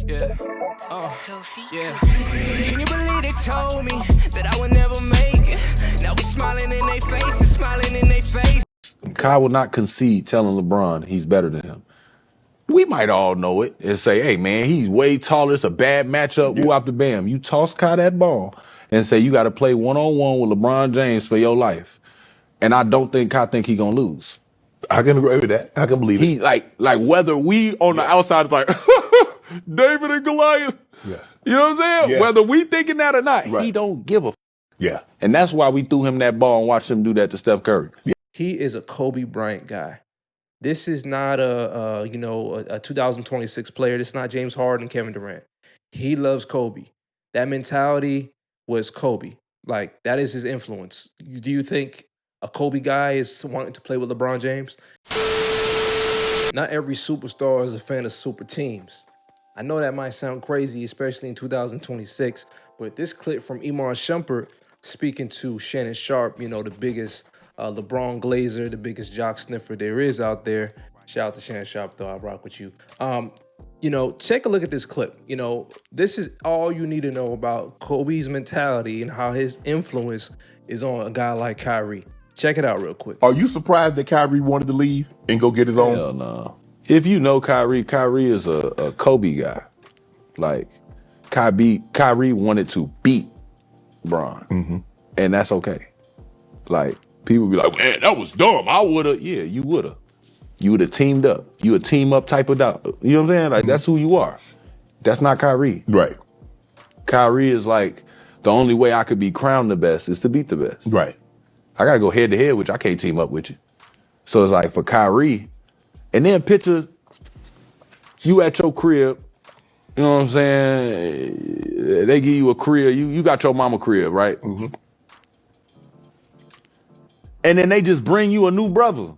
Yeah. Yeah. Can you believe they told me that I would never make it? Now we smiling in their faces, smiling in their face. Kai will not concede telling LeBron he's better than him. We might all know it and say, hey, man, he's way taller. It's a bad matchup. Woo out the bam. You toss Kai that ball and say you got to play one-on-one with LeBron James for your life. And I don't think Kai think he going to lose. I can agree with that. I can believe it. He like whether we on the outside is like, David and Goliath. Yeah. You know what I'm saying? Yes. Whether we thinking that or not, Right. he don't give a Yeah. And that's why we threw him that ball and watched him do that to Steph Curry. Yeah. He is a Kobe Bryant guy. This is not a 2026 player. This is not James Harden, Kevin Durant. He loves Kobe. That mentality was Kobe. Like, that is his influence. Do you think a Kobe guy is wanting to play with LeBron James? Not every superstar is a fan of super teams. I know that might sound crazy, especially in 2026, but this clip from Iman Shumpert speaking to Shannon Sharp, the biggest LeBron Glazer, the biggest jock sniffer there is out there. Shout out to Shannon Sharp, though. I rock with you. Take a look at this clip. This is all you need to know about Kobe's mentality and how his influence is on a guy like Kyrie. Check it out real quick. Are you surprised that Kyrie wanted to leave and go get his own? Hell no. If you know Kyrie is a Kobe guy. Like, Kyrie wanted to beat Bron. Mm-hmm. And that's okay. Like, people be like, man, that was dumb. I would've. Yeah, you would've. You would've teamed up. You a team up type of dog. You know what I'm saying? Like, that's who you are. That's not Kyrie. Right. Kyrie is like, the only way I could be crowned the best is to beat the best. Right. I gotta go head to head with you. I can't team up with you. So it's like for Kyrie, and then picture you at your crib, you know what I'm saying? They give you a crib, you got your mama crib, right? Mm-hmm. And then they just bring you a new brother.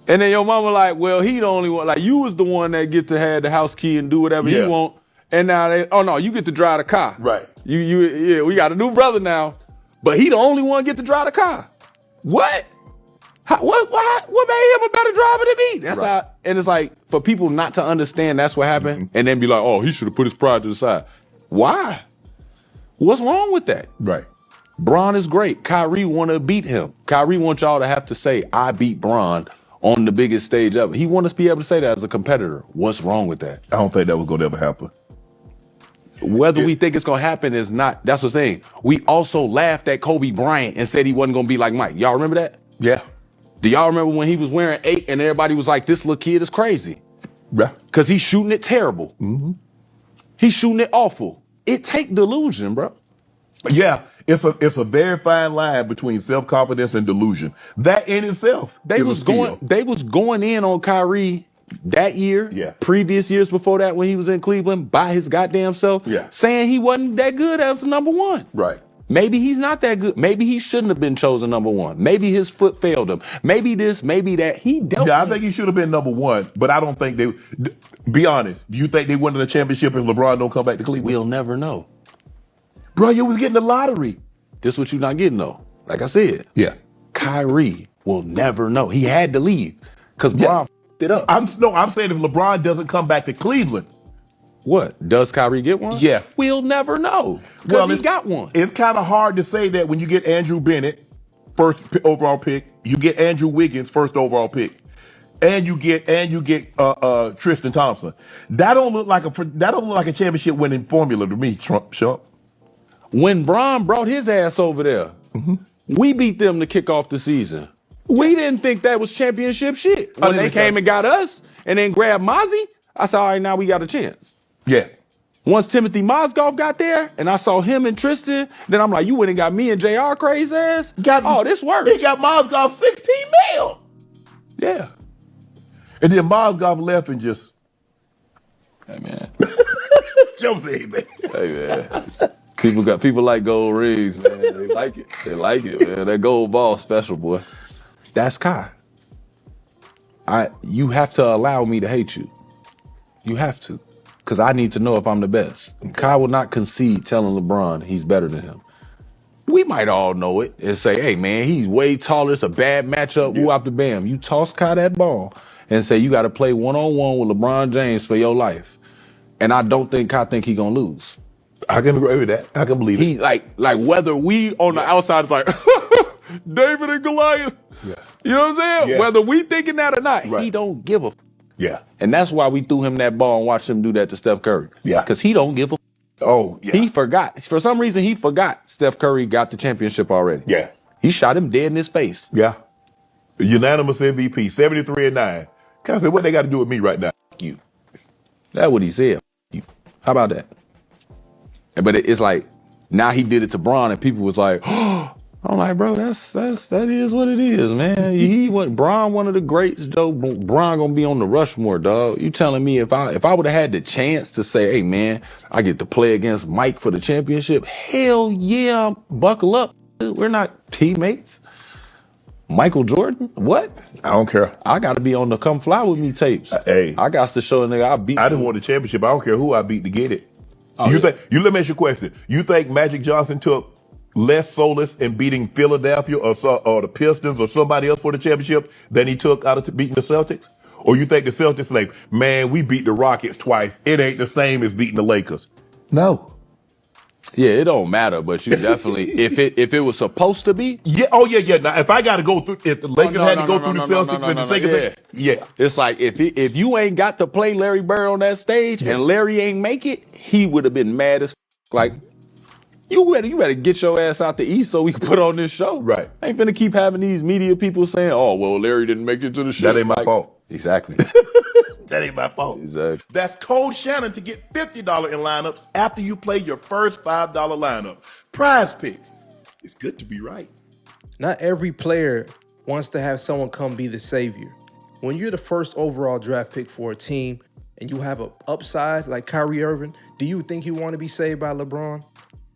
And then your mama like, well, he the only one, like you was the one that get to have the house key and do whatever you want. And now you get to drive the car. Right. We got a new brother now. But he the only one get to drive the car. What? What made him a better driver than me? That's right. how, and it's like, for people not to understand that's what happened, and then be like, oh, he should have put his pride to the side. Why? What's wrong with that? Right. Bron is great. Kyrie want to beat him. Kyrie wants y'all to have to say, I beat Bron on the biggest stage ever. He wants us to be able to say that as a competitor. What's wrong with that? I don't think that was going to ever happen. Whether we think it's going to happen is not, that's the thing. We also laughed at Kobe Bryant and said he wasn't going to be like Mike. Y'all remember that? Yeah. Do y'all remember when he was wearing 8 and everybody was like, this little kid is crazy? Yeah. Because he's shooting it terrible. Mm-hmm. He's shooting it awful. It take delusion, bro. Yeah, it's a very fine line between self-confidence and delusion. That in itself is a skill. They was going in on Kyrie that year, previous years before that when he was in Cleveland by his goddamn self, saying he wasn't that good as number one. Right. Maybe he's not that good. Maybe he shouldn't have been chosen number one. Maybe his foot failed him. Maybe this, maybe that. I think he should have been number one, but I don't think they, be honest, do you think they win the championship if LeBron don't come back to Cleveland? We'll never know. Bro, you was getting the lottery. This is what you're not getting, though. Like I said. Yeah. Kyrie will never know. He had to leave because Bron f***ed it up. I'm saying if LeBron doesn't come back to Cleveland. What? Does Kyrie get one? Yes. We'll never know because he got one. It's kind of hard to say that when you get Andrew Bennett, first overall pick, you get Andrew Wiggins, first overall pick, and you get Tristan Thompson. That don't look like a championship winning formula to me, Shump. When Bron brought his ass over there, we beat them to kick off the season. We didn't think that was championship shit. When they came and got us and then grabbed Mozzie, I said, all right, now we got a chance. Yeah. Once Timothy Mozgov got there and I saw him and Tristan, then I'm like, you went and got me and JR crazy ass? This works. They got Mozgov 16 mil. Yeah. And then Mozgov left and just, hey, man. Josie, man. Hey, man. People like gold rings, man. They like it. They like it, man. That gold ball special, boy. That's Kai. You have to allow me to hate you. You have to. Because I need to know if I'm the best. Kai will not concede telling LeBron he's better than him. We might all know it and say, hey, man, he's way taller. It's a bad matchup. Woo out the bam. You toss Kai that ball and say you got to play one-on-one with LeBron James for your life. And I don't think Kai think he going to lose. I can agree with that. I can believe He it. like whether we on the outside is like David and Goliath. Yeah. You know what I'm saying? Yes. Whether we thinking that or not, Right. he don't give a Yeah. And that's why we threw him that ball and watched him do that to Steph Curry. Yeah. Because he don't give a Oh, yeah. He forgot. For some reason, he forgot Steph Curry got the championship already. Yeah. He shot him dead in his face. Yeah. Unanimous MVP, 73-9. Kai said, what they got to do with me right now? You. That's what he said. You. How about that? But it's like, now he did it to Bron and people was like, oh, I'm like, bro, that is what it is, man. He went Bron, one of the greats, Joe. Bron gonna be on the Rushmore, dog. You telling me if I would have had the chance to say, hey man, I get to play against Mike for the championship, hell yeah, buckle up. We're not teammates. Michael Jordan? What? I don't care. I gotta be on the come fly with me tapes. Hey. I got to show a nigga I beat. I didn't want the championship. I don't care who I beat to get it. Oh, Let me ask you a question. You think Magic Johnson took less solace in beating Philadelphia or the Pistons or somebody else for the championship than he took out of beating the Celtics? Or you think the Celtics like, man, we beat the Rockets twice. It ain't the same as beating the Lakers. No. Yeah, it don't matter, but you definitely if it was supposed to be. Yeah. Oh yeah. Now if I got to go through, if the Lakers had to go through the Celtics for the sake of it, yeah. It's like if you ain't got to play Larry Bird on that stage and Larry ain't make it, he would have been mad as like. You better get your ass out the East so we can put on this show. Right. I ain't finna keep having these media people saying, oh, well, Larry didn't make it to the show. That ain't my fault. Exactly. That ain't my fault. Exactly. That's code Shannon to get $50 in lineups after you play your first $5 lineup. Prize Picks. It's good to be right. Not every player wants to have someone come be the savior. When you're the first overall draft pick for a team and you have an upside like Kyrie Irving, do you think you want to be saved by LeBron?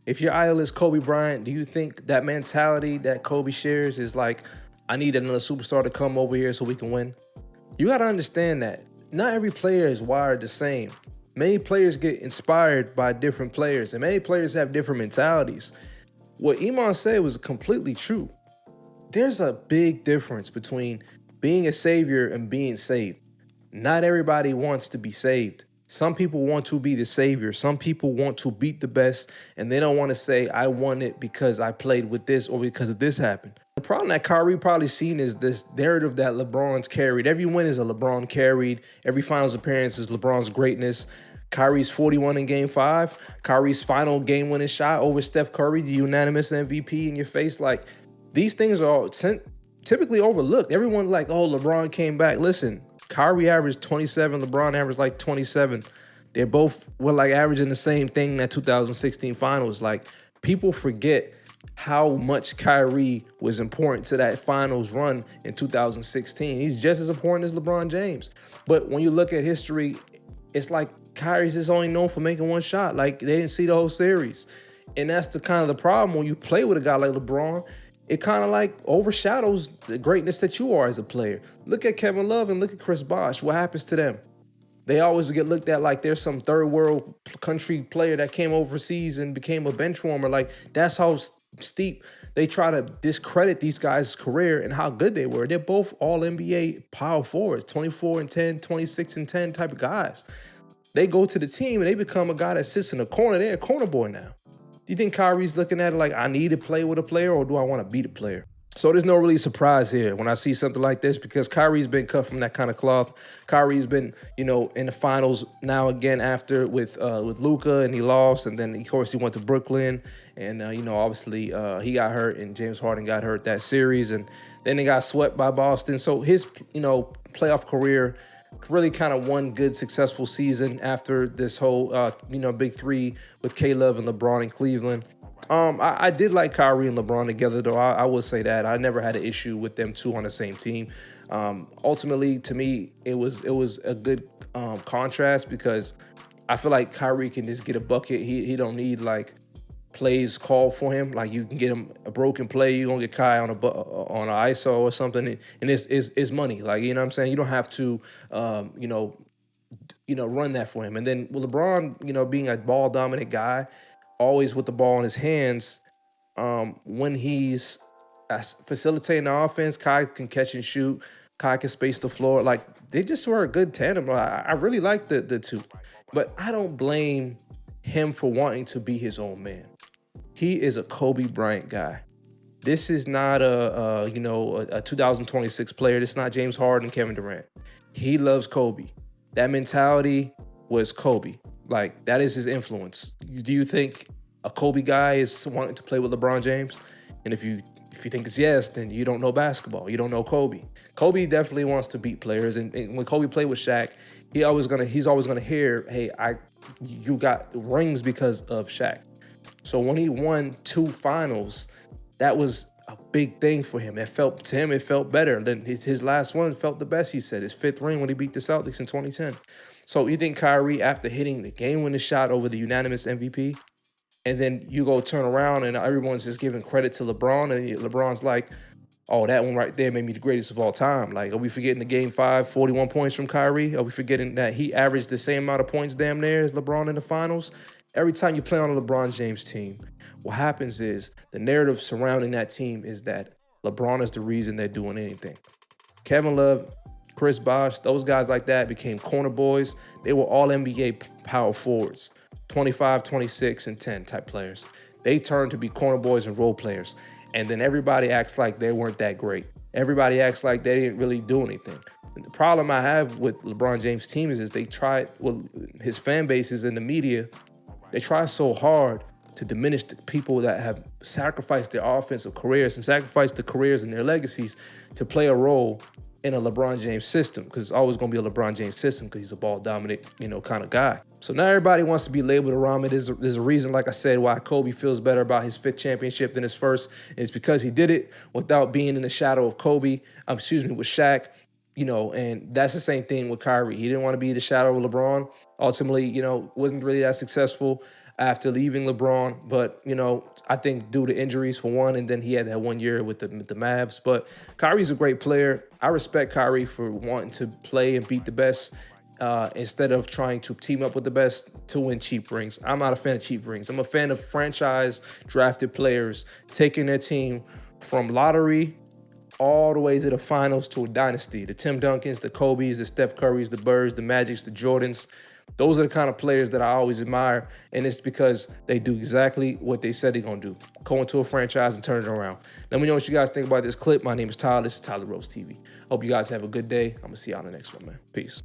If your idol is Kobe Bryant, do you think that mentality that Kobe shares is like, I need another superstar to come over here so we can win? You got to understand that not every player is wired the same. Many players get inspired by different players, and many players have different mentalities. What Iman said was completely true. There's a big difference between being a savior and being saved. Not everybody wants to be saved. Some people want to be the savior. Some people want to beat the best, and they don't want to say, I won it because I played with this or because of this happened. The problem that Kyrie probably seen is this narrative that LeBron's carried. Every win is a LeBron carried. Every finals appearance is LeBron's greatness. Kyrie's 41 in Game 5. Kyrie's final game-winning shot over Steph Curry, the unanimous MVP in your face. Like, these things are typically overlooked. Everyone's like, oh, LeBron came back. Listen, Kyrie averaged 27, LeBron averaged like 27. They're both were like averaging the same thing in that 2016 finals. Like, people forget how much Kyrie was important to that finals run in 2016. He's just as important as LeBron James. But when you look at history, it's like Kyrie's just only known for making one shot. Like, they didn't see the whole series. And that's the kind of the problem when you play with a guy like LeBron. It kind of like overshadows the greatness that you are as a player. Look at Kevin Love and look at Chris Bosh. What happens to them? They always get looked at like there's some third world country player that came overseas and became a bench warmer. Like, that's how steep they try to discredit these guys' career and how good they were. They're both all NBA power forwards, 24 and 10, 26 and 10 type of guys. They go to the team and they become a guy that sits in the corner. They're a corner boy now. Do you think Kyrie's looking at it like, I need to play with a player or do I want to beat a player? So there's no really surprise here when I see something like this because Kyrie's been cut from that kind of cloth. Kyrie's been, in the finals now again after with Luka and he lost. And then, of course, he went to Brooklyn and, obviously he got hurt and James Harden got hurt that series. And then they got swept by Boston. So his, playoff career really kind of one good, successful season after this whole, big three with K-Love and LeBron in Cleveland. I did like Kyrie and LeBron together, though. I will say that. I never had an issue with them two on the same team. Ultimately, to me, it was a good contrast because I feel like Kyrie can just get a bucket. He don't need, like, plays called for him. Like, you can get him a broken play. You're going to get Kai on an ISO or something, and it's money. Like, you know what I'm saying? You don't have to, run that for him. And then with LeBron, being a ball-dominant guy, always with the ball in his hands, when he's facilitating the offense, Kai can catch and shoot. Kai can space the floor. Like, they just were a good tandem. I really like the two. But I don't blame him for wanting to be his own man. He is a Kobe Bryant guy. This is not a 2026 player. This is not James Harden and Kevin Durant. He loves Kobe. That mentality was Kobe. Like, that is his influence. Do you think a Kobe guy is wanting to play with LeBron James? And if you think it's yes, then you don't know basketball. You don't know Kobe. Kobe definitely wants to beat players. And when Kobe played with Shaq, he's always gonna hear, hey, you got rings because of Shaq. So when he won 2 finals, that was a big thing for him. It felt better than his last one. Felt the best, he said. His 5th ring when he beat the Celtics in 2010. So you think Kyrie, after hitting the game-winning shot over the unanimous MVP, and then you go turn around and everyone's just giving credit to LeBron, and LeBron's like, oh, that one right there made me the greatest of all time. Like, are we forgetting the Game 5, 41 points from Kyrie? Are we forgetting that he averaged the same amount of points damn near as LeBron in the finals? Every time you play on a LeBron James team, what happens is the narrative surrounding that team is that LeBron is the reason they're doing anything. Kevin Love, Chris Bosh, those guys like that became corner boys. They were all NBA power forwards, 25, 26, and 10 type players. They turned to be corner boys and role players. And then everybody acts like they weren't that great. Everybody acts like they didn't really do anything. And the problem I have with LeBron James' team is his fan bases and the media, they try so hard to diminish the people that have sacrificed their offensive careers and sacrificed the careers and their legacies to play a role in a LeBron James system, because it's always going to be a LeBron James system because he's a ball dominant, kind of guy. So now everybody wants to be labeled around it. There's a reason, like I said, why Kobe feels better about his 5th championship than his first. It's because he did it without being in the shadow of with Shaq, and that's the same thing with Kyrie. He didn't want to be the shadow of LeBron. Ultimately, wasn't really that successful after leaving LeBron, but I think due to injuries for one, and then he had that 1 year with the Mavs. But Kyrie's a great player. I respect Kyrie for wanting to play and beat the best instead of trying to team up with the best to win cheap rings. I'm not a fan of cheap rings. I'm a fan of franchise drafted players taking their team from lottery all the way to the finals to a dynasty. The Tim Duncans, the Kobes, the Steph Currys, the Birds, the Magics, the Jordans. Those are the kind of players that I always admire, and it's because they do exactly what they said they're going to do. Go into a franchise and turn it around. Let me know what you guys think about this clip. My name is Tyler. This is Tyler Rose TV. Hope you guys have a good day. I'm going to see y'all in the next one, man. Peace.